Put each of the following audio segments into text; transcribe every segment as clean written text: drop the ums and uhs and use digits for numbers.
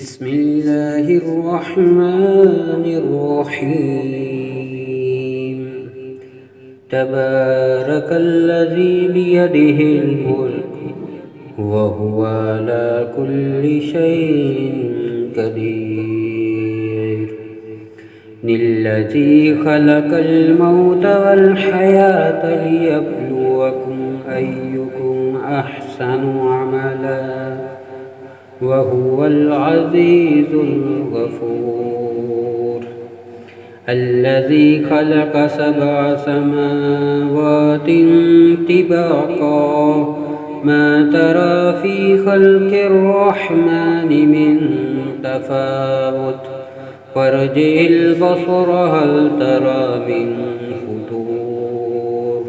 بسم الله الرحمن الرحيم. تبارك الذي بيده الملك وهو على كل شيء قدير. الذي خلق الموت والحياة ليبلوكم أيكم أحسن عملا وهو العزيز الغفور. الذي خلق 7 سماوات طباقا ما ترى في خلق الرحمن من تفاوت فارجع البصر هل ترى من فطور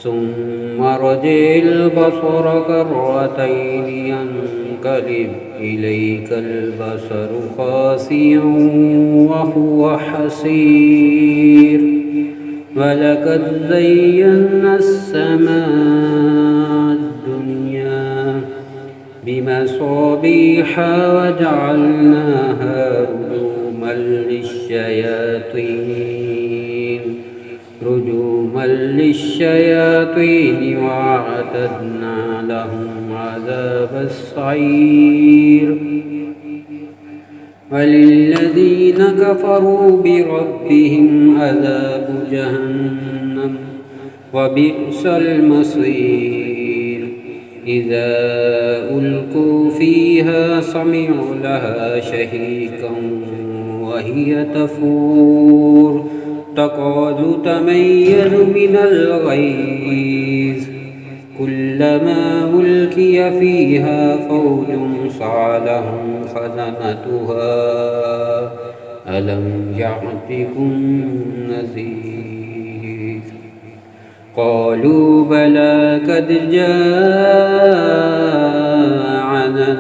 ثم ارجع البصر كرتين ينقلب إليك البصر خاسئا وهو حسير. ولقد زينا السماء الدنيا بمصابيح وجعلناها رجوما للشياطين وأعتدنا لهم عذاب السعير. وللذين كفروا بربهم عذاب جهنم وبئس المصير. إذا ألقوا فيها سمعوا لها شهيقا وهي تفور تكاد تميز من الغيظ كلما ألقي فيها فوج سألهم خزنتها ألم يأتكم نذير قالوا بلى قد جاءنا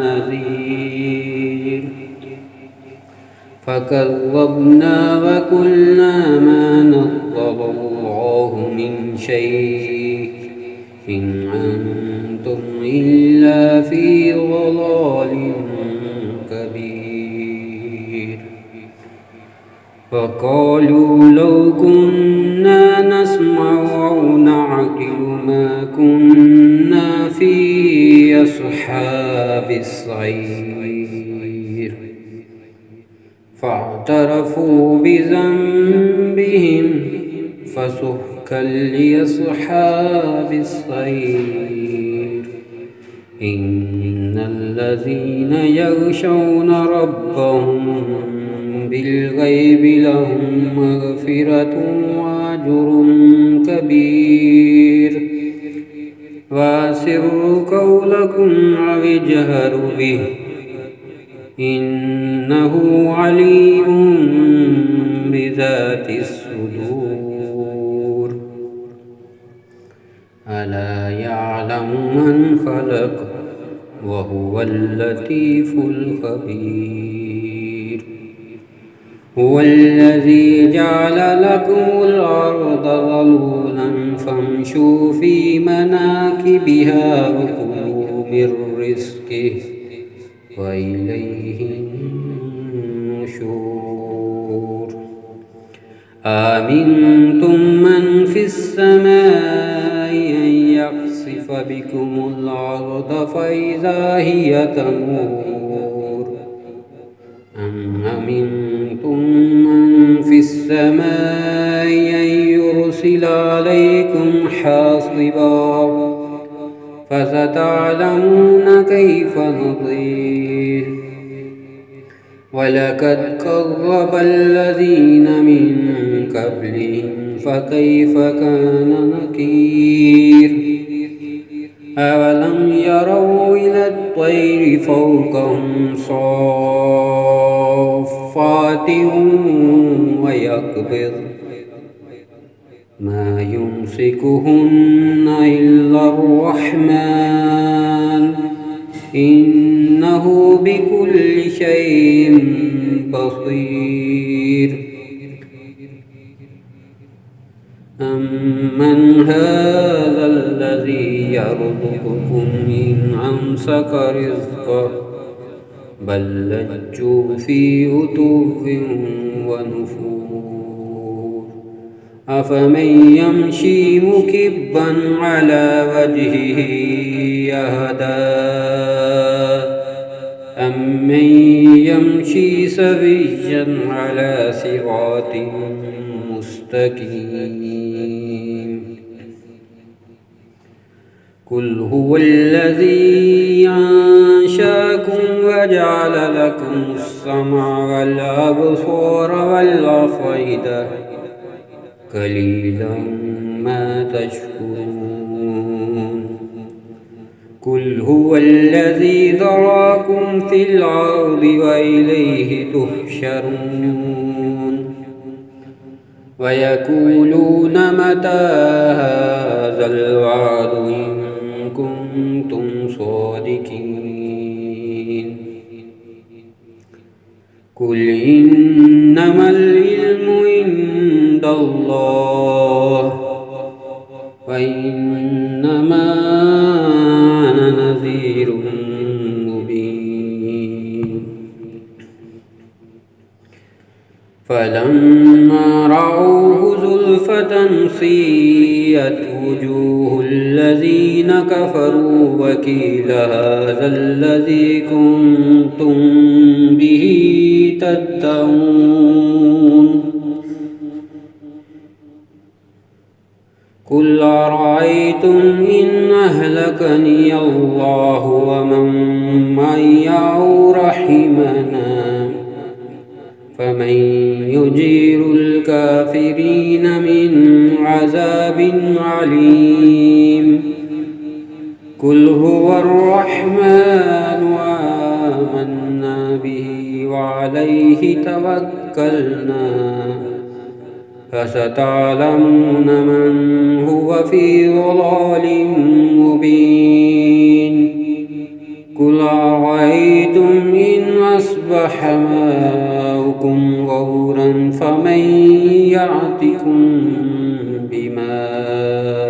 نذير فكذبنا وقلنا ما نزل الله من شيء إن أنتم إلا في ضلال كبير. فقالوا لو كنا نسمع أو نعقل ما كنا في أصحاب السعير. فاعترفوا بذنبهم فسحقا لأصحاب السعير. إن الذين يخشون ربهم بالغيب لهم مغفرة وأجر كبير. وأسروا قولكم أو اجهروا به إنه عليم بذات الصدور. ألا يعلم من خلق وهو اللطيف الخبير. هو الذي جعل لكم الأرض ذلولا فامشوا في مناكبها وكلوا من رزقه وإليه النشور. آمنتم من في السماء أن يخسف بكم الأرض فإذا هي تمور أم أمنتم من في السماء أن يرسل عليكم حاصبا فستعلمون كيف نظير. ولقد كذب الذين من قبلهم فكيف كان نكير. أولم يروا إلى الطير فوقهم صافات ويقبض ما يمسكهن إلا الرحمن إنه بكل شيء بصير. أمن هذا الذي يرزقكم إن أمسك رزقه بل لجوا في عتو ونفور أفمن يمشي مكبا على وجهه أهدى أمن يمشي سويا على صراط مستقيم قل هو الذي أنشأكم وجعل لكم السمع والأبصار والأفئدة قليلا ما تشكرون قل هو الذي ذراكم في الأرض وإليه تحشرون ويقولون متى هذا الوعد إن كنتم صادقين قل إنما العلم عند الله وإنما أنا نذير مبين فلما رأوه زلفة سيئت وجوه الذين كفروا وقيل هذا الذي كنتم به تدعون قل أرأيتم إن أهلكني الله ومن معي أو رحمنا فمن يجير الكافرين من عذاب عليم قل هو الرحمن آمنا به وعليه توكلنا فستعلمون من هو في ضلال مبين قل أرأيتم إن أصبح ماؤكم غورا فمن يأتكم بماء